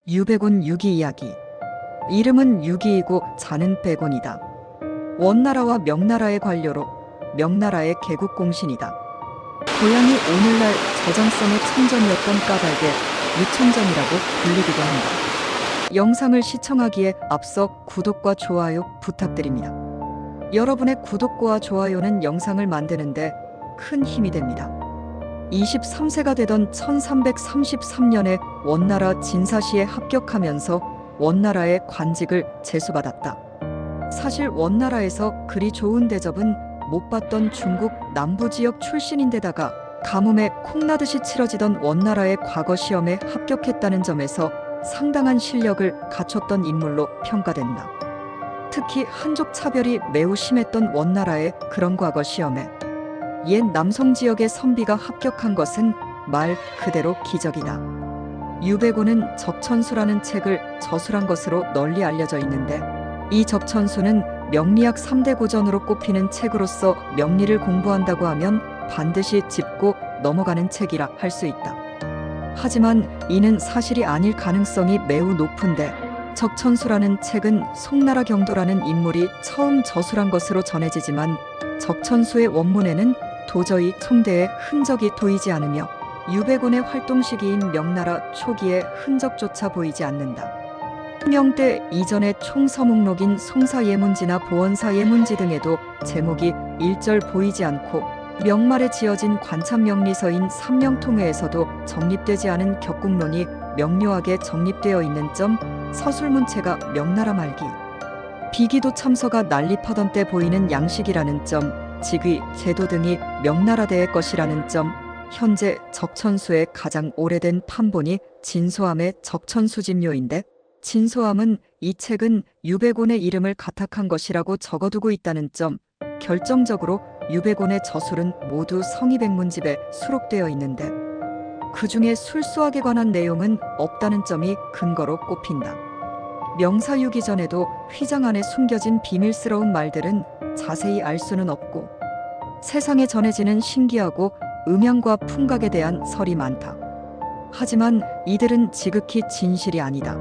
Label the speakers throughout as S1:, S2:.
S1: 유배곤 유기 이야기. 이름은 유기이고 자는 배곤이다. 원나라와 명나라의 관료로 명나라의 개국공신이다. 고향이 오늘날 저장성의 청정이었던 까닭에 유청정이라고 불리기도 한다. 영상을 시청하기에 앞서 구독과 좋아요 부탁드립니다. 여러분의 구독과 좋아요는 영상을 만드는데 큰 힘이 됩니다. 23세가 되던 1333년에 원나라 진사시에 합격하면서 원나라의 관직을 제수받았다. 사실 원나라에서 그리 좋은 대접은 못 받던 중국 남부지역 출신인데다가 가뭄에 콩나듯이 치러지던 원나라의 과거 시험에 합격했다는 점에서 상당한 실력을 갖췄던 인물로 평가된다. 특히 한족 차별이 매우 심했던 원나라의 그런 과거 시험에 옛 남송 지역의 선비가 합격한 것은 말 그대로 기적이다. 유배곤은 적천수라는 책을 저술한 것으로 널리 알려져 있는데, 이 적천수는 명리학 3대 고전으로 꼽히는 책으로서 명리를 공부한다고 하면 반드시 짚고 넘어가는 책이라 할 수 있다. 하지만 이는 사실이 아닐 가능성이 매우 높은데, 적천수라는 책은 송나라 경도라는 인물이 처음 저술한 것으로 전해지지만 적천수의 원문에는 도저히 송대의 흔적이 보이지 않으며 유배곤의 활동 시기인 명나라 초기의 흔적조차 보이지 않는다. 명대 이전의 총서목록인 송사예문지나 보원사예문지 등에도 제목이 일절 보이지 않고, 명말에 지어진 관참명리서인 삼명통회에서도 정립되지 않은 격국론이 명료하게 정립되어 있는 점, 서술문체가 명나라 말기 비기도 참서가 난립하던 때 보이는 양식이라는 점, 직위, 제도 등이 명나라대의 것이라는 점, 현재 적천수의 가장 오래된 판본이 진소함의 적천수집료인데, 진소함은 이 책은 유배곤의 이름을 가탁한 것이라고 적어두고 있다는 점, 결정적으로 유배곤의 저술은 모두 성희백문집에 수록되어 있는데 그 중에 술수학에 관한 내용은 없다는 점이 근거로 꼽힌다. 명사유기 전에도 휘장 안에 숨겨진 비밀스러운 말들은 자세히 알 수는 없고, 세상에 전해지는 신기하고 음양과 풍각에 대한 설이 많다. 하지만 이들은 지극히 진실이 아니다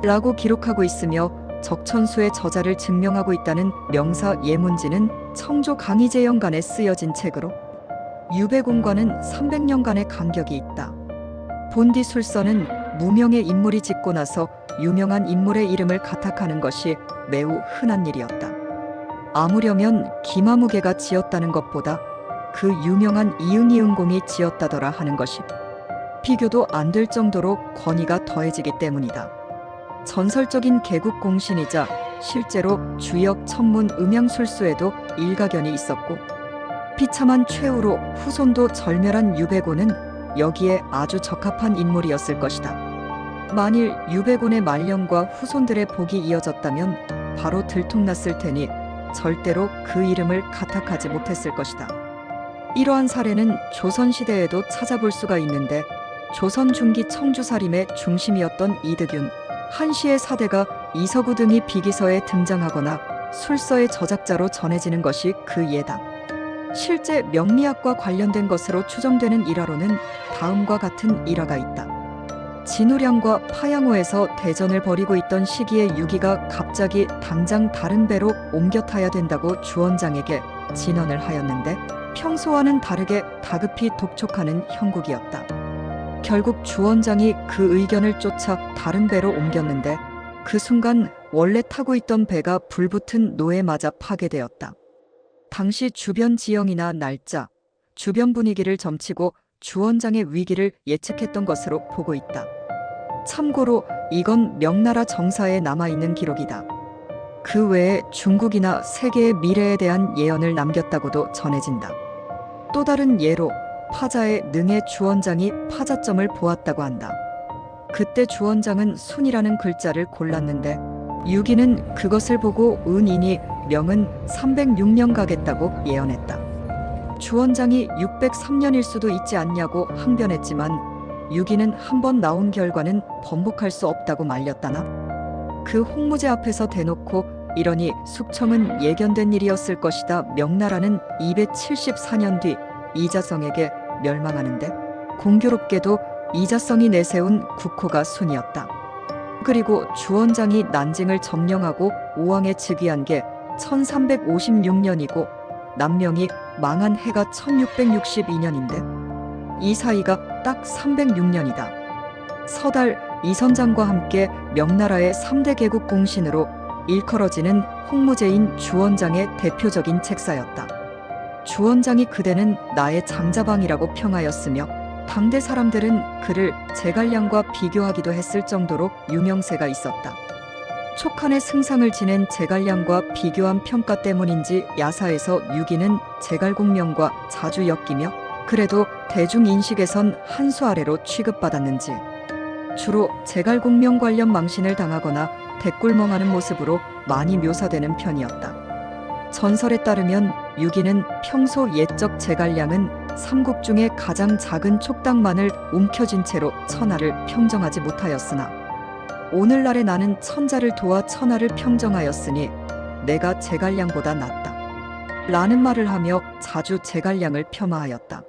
S1: 라고 기록하고 있으며, 적천수의 저자를 증명하고 있다는 명사 예문지는 청조 강희제영간에 쓰여진 책으로 유배곤과는 300년간의 간격이 있다. 본디술서는 무명의 인물이 짓고 나서 유명한 인물의 이름을 가탁하는 것이 매우 흔한 일이었다. 아무려면 김아무개가 지었다는 것보다 그 유명한 이응이응공이 지었다더라 하는 것이 비교도 안 될 정도로 권위가 더해지기 때문이다. 전설적인 개국공신이자 실제로 주역 천문 음양술수에도 일가견이 있었고, 비참한 최후로 후손도 절멸한 유배곤은 여기에 아주 적합한 인물이었을 것이다. 만일 유배곤의 말년과 후손들의 복이 이어졌다면 바로 들통났을 테니 절대로 그 이름을 가탁하지 못했을 것이다. 이러한 사례는 조선시대에도 찾아볼 수가 있는데, 조선 중기 청주사림의 중심이었던 이득윤, 한시의 사대가 이서구 등이 비기서에 등장하거나 술서의 저작자로 전해지는 것이 그 예다. 실제 명리학과 관련된 것으로 추정되는 일화로는 다음과 같은 일화가 있다. 진우량과 파양호에서 대전을 벌이고 있던 시기에 유기가 갑자기 당장 다른 배로 옮겨 타야 된다고 주원장에게 진언을 하였는데, 평소와는 다르게 다급히 독촉하는 형국이었다. 결국 주원장이 그 의견을 쫓아 다른 배로 옮겼는데, 그 순간 원래 타고 있던 배가 불붙은 노에 맞아 파괴되었다. 당시 주변 지형이나 날짜, 주변 분위기를 점치고 주원장의 위기를 예측했던 것으로 보고 있다. 참고로 이건 명나라 정사에 남아있는 기록이다. 그 외에 중국이나 세계의 미래에 대한 예언을 남겼다고도 전해진다. 또 다른 예로 파자의 능의 주원장이 파자점을 보았다고 한다. 그때 주원장은 순이라는 글자를 골랐는데, 유기는 그것을 보고 은이니 명은 306년 가겠다고 예언했다. 주원장이 603년일 수도 있지 않냐고 항변했지만 유기는 한 번 나온 결과는 번복할 수 없다고 말렸다나, 그 홍무제 앞에서 대놓고 이러니 숙청은 예견된 일이었을 것이다. 명나라는 274년 뒤 이자성에게 멸망하는데, 공교롭게도 이자성이 내세운 국호가 순이었다. 그리고 주원장이 난징을 점령하고 오왕에 즉위한 게 1356년이고 남명이 망한 해가 1662년인데 이 사이가 딱 306년이다. 서달 이선장과 함께 명나라의 3대 개국 공신으로 일컬어지는 홍무제인 주원장의 대표적인 책사였다. 주원장이 그대는 나의 장자방이라고 평하였으며 당대 사람들은 그를 제갈량과 비교하기도 했을 정도로 유명세가 있었다. 촉한의 승상을 지낸 제갈량과 비교한 평가 때문인지 야사에서 유기는 제갈공명과 자주 엮이며 그래도 대중인식에선 한 수 아래로 취급받았는지 주로 제갈공명 관련 망신을 당하거나 대꿀멍하는 모습으로 많이 묘사되는 편이었다. 전설에 따르면 유기는 평소 옛적 제갈량은 삼국 중에 가장 작은 촉당만을 움켜쥔 채로 천하를 평정하지 못하였으나 오늘날의 나는 천자를 도와 천하를 평정하였으니 내가 제갈량보다 낫다 라는 말을 하며 자주 제갈량을 폄하하였다.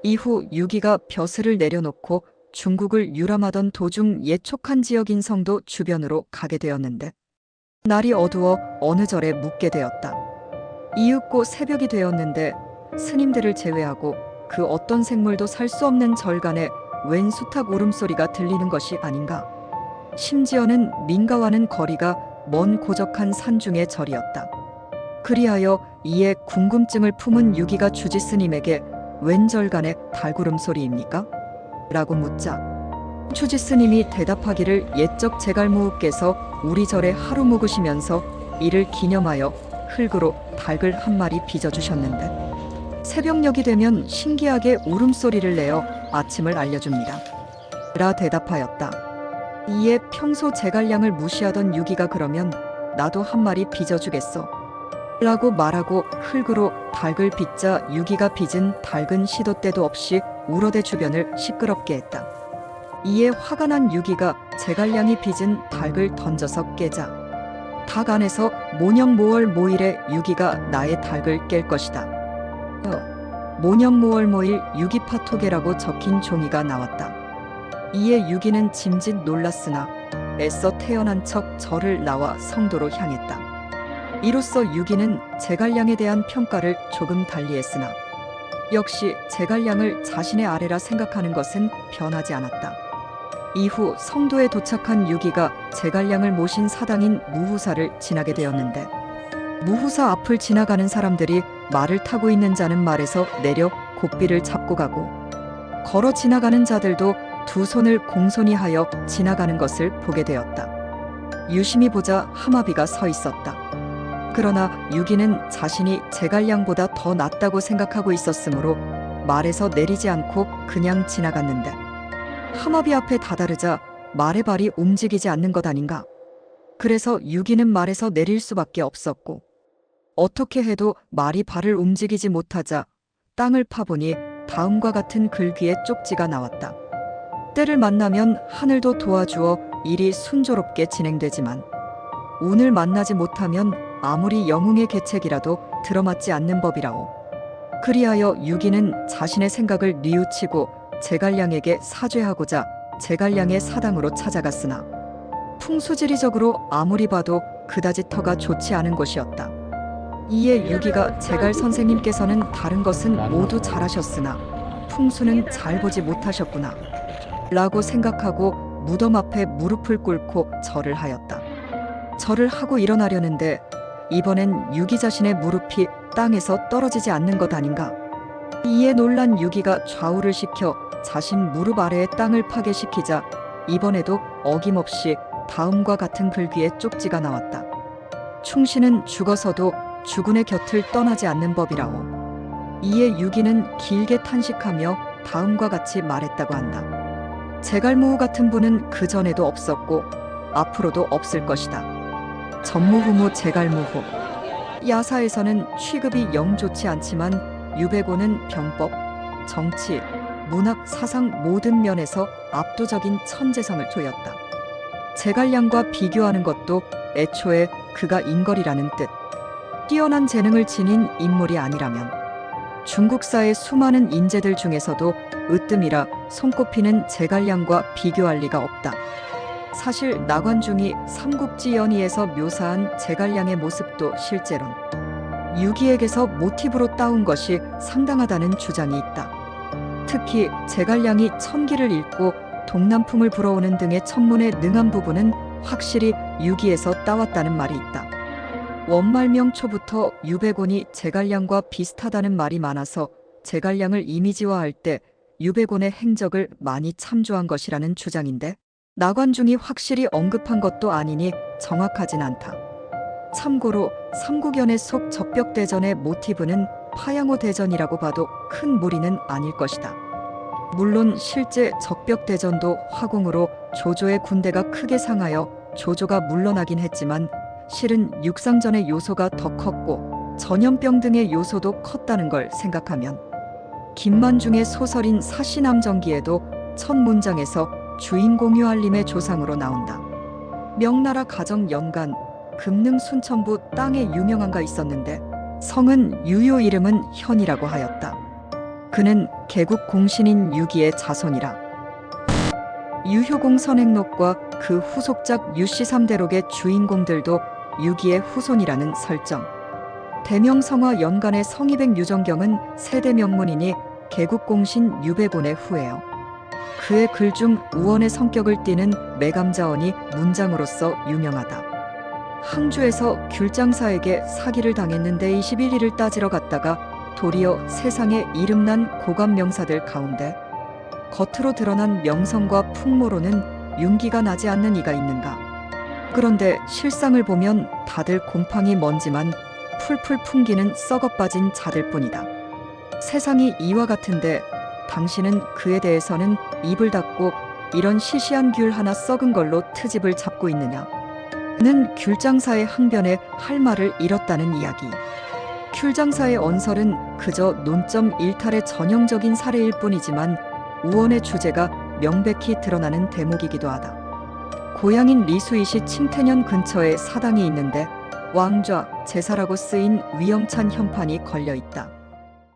S1: 이후 유기가 벼슬을 내려놓고 중국을 유람하던 도중 옛 촉한 지역 인성도 주변으로 가게 되었는데 날이 어두워 어느 절에 묵게 되었다. 이윽고 새벽이 되었는데 스님들을 제외하고 그 어떤 생물도 살 수 없는 절간에 웬 수탉 울음소리가 들리는 것이 아닌가. 심지어는 민가와는 거리가 먼 고적한 산중의 절이었다. 그리하여 이에 궁금증을 품은 유기가 주지스님에게 웬 절간에 닭울음소리입니까? 라고 묻자 주지스님이 대답하기를 옛적 제갈무후께서 우리 절에 하루 묵으시면서 이를 기념하여 흙으로 닭을 한 마리 빚어주셨는데 새벽녘이 되면 신기하게 울음소리를 내어 아침을 알려줍니다. 라 대답하였다. 이에 평소 제갈량을 무시하던 유기가 그러면 나도 한 마리 빚어주겠소. 라고 말하고 흙으로 닭을 빚자 유기가 빚은 닭은 시도 때도 없이 울어대 주변을 시끄럽게 했다. 이에 화가 난 유기가 제갈량이 빚은 닭을 던져서 깨자 닭 안에서 모녕모월모일에 유기가 나의 닭을 깰 것이다. 모녕모월모일 유기파토계라고 적힌 종이가 나왔다. 이에 유기는 짐짓 놀랐으나 애써 태어난 척 절을 나와 성도로 향했다. 이로써 유기는 제갈량에 대한 평가를 조금 달리했으나 역시 제갈량을 자신의 아래라 생각하는 것은 변하지 않았다. 이후 성도에 도착한 유기가 제갈량을 모신 사당인 무후사를 지나게 되었는데 무후사 앞을 지나가는 사람들이 말을 타고 있는 자는 말에서 내려 곱비를 잡고 가고 걸어 지나가는 자들도 두 손을 공손히 하여 지나가는 것을 보게 되었다. 유심히 보자 하마비가 서 있었다. 그러나 유기는 자신이 제갈량보다 더 낫다고 생각하고 있었으므로 말에서 내리지 않고 그냥 지나갔는데 하마비 앞에 다다르자 말의 발이 움직이지 않는 것 아닌가. 그래서 유기는 말에서 내릴 수밖에 없었고 어떻게 해도 말이 발을 움직이지 못하자 땅을 파보니 다음과 같은 글귀의 쪽지가 나왔다. 때를 만나면 하늘도 도와주어 일이 순조롭게 진행되지만 운을 만나지 못하면 아무리 영웅의 계책이라도 들어맞지 않는 법이라오. 그리하여 유기는 자신의 생각을 뉘우치고 제갈량에게 사죄하고자 제갈량의 사당으로 찾아갔으나 풍수지리적으로 아무리 봐도 그다지 터가 좋지 않은 곳이었다. 이에 유기가 제갈 선생님께서는 다른 것은 모두 잘하셨으나 풍수는 잘 보지 못하셨구나 라고 생각하고 무덤 앞에 무릎을 꿇고 절을 하였다. 절을 하고 일어나려는데 이번엔 유기 자신의 무릎이 땅에서 떨어지지 않는 것 아닌가. 이에 놀란 유기가 좌우를 시켜 자신 무릎 아래에 땅을 파괴시키자 이번에도 어김없이 다음과 같은 글귀의 쪽지가 나왔다. 충신은 죽어서도 주군의 곁을 떠나지 않는 법이라오. 이에 유기는 길게 탄식하며 다음과 같이 말했다고 한다. 제갈무후 같은 분은 그 전에도 없었고 앞으로도 없을 것이다. 전무후무 제갈무후. 야사에서는 취급이 영 좋지 않지만 유배고는 병법, 정치, 문학, 사상 모든 면에서 압도적인 천재성을 조였다. 제갈량과 비교하는 것도 애초에 그가 인걸이라는 뜻. 뛰어난 재능을 지닌 인물이 아니라면 중국사의 수많은 인재들 중에서도 으뜸이라 손꼽히는 제갈량과 비교할 리가 없다. 사실 나관중이 삼국지 연의에서 묘사한 제갈량의 모습도 실제론 유기에게서 모티브로 따온 것이 상당하다는 주장이 있다. 특히 제갈량이 천기를 읽고 동남풍을 불어오는 등의 천문에 능한 부분은 확실히 유기에서 따왔다는 말이 있다. 원말명 초부터 유배곤이 제갈량과 비슷하다는 말이 많아서 제갈량을 이미지화할 때 유배곤의 행적을 많이 참조한 것이라는 주장인데 나관중이 확실히 언급한 것도 아니니 정확하진 않다. 참고로 삼국연의 속 적벽대전의 모티브는 파양호 대전이라고 봐도 큰 무리는 아닐 것이다. 물론 실제 적벽대전도 화공으로 조조의 군대가 크게 상하여 조조가 물러나긴 했지만 실은 육상전의 요소가 더 컸고 전염병 등의 요소도 컸다는 걸 생각하면 김만중의 소설인 사시남정기에도 첫 문장에서 주인공 유알림의 조상으로 나온다. 명나라 가정 연간 금능 순천부 땅에 유명한가 있었는데 성은 유효 이름은 현이라고 하였다. 그는 개국 공신인 유기의 자손이라. 유효공 선행록과 그 후속작 유씨 3대록의 주인공들도 유기의 후손이라는 설정. 대명성화 연간의 성이백 유정경은 세대 명문이니 개국공신 유배곤의 후예요. 그의 글 중 우원의 성격을 띠는 매감자언이 문장으로서 유명하다. 항주에서 귤장사에게 사기를 당했는데 21일을 따지러 갔다가 도리어 세상에 이름난 고관 명사들 가운데 겉으로 드러난 명성과 풍모로는 윤기가 나지 않는 이가 있는가. 그런데 실상을 보면 다들 곰팡이 먼지만 풀풀 풍기는 썩어빠진 자들 뿐이다. 세상이 이와 같은데 당신은 그에 대해서는 입을 닫고 이런 시시한 귤 하나 썩은 걸로 트집을 잡고 있느냐. 는 귤장사의 항변에 할 말을 잃었다는 이야기. 귤장사의 언설은 그저 논점 일탈의 전형적인 사례일 뿐이지만 우원의 주제가 명백히 드러나는 대목이기도 하다. 고향인 리수이시 칭태년 근처에 사당이 있는데 왕좌 제사라고 쓰인 위험찬 현판이 걸려 있다.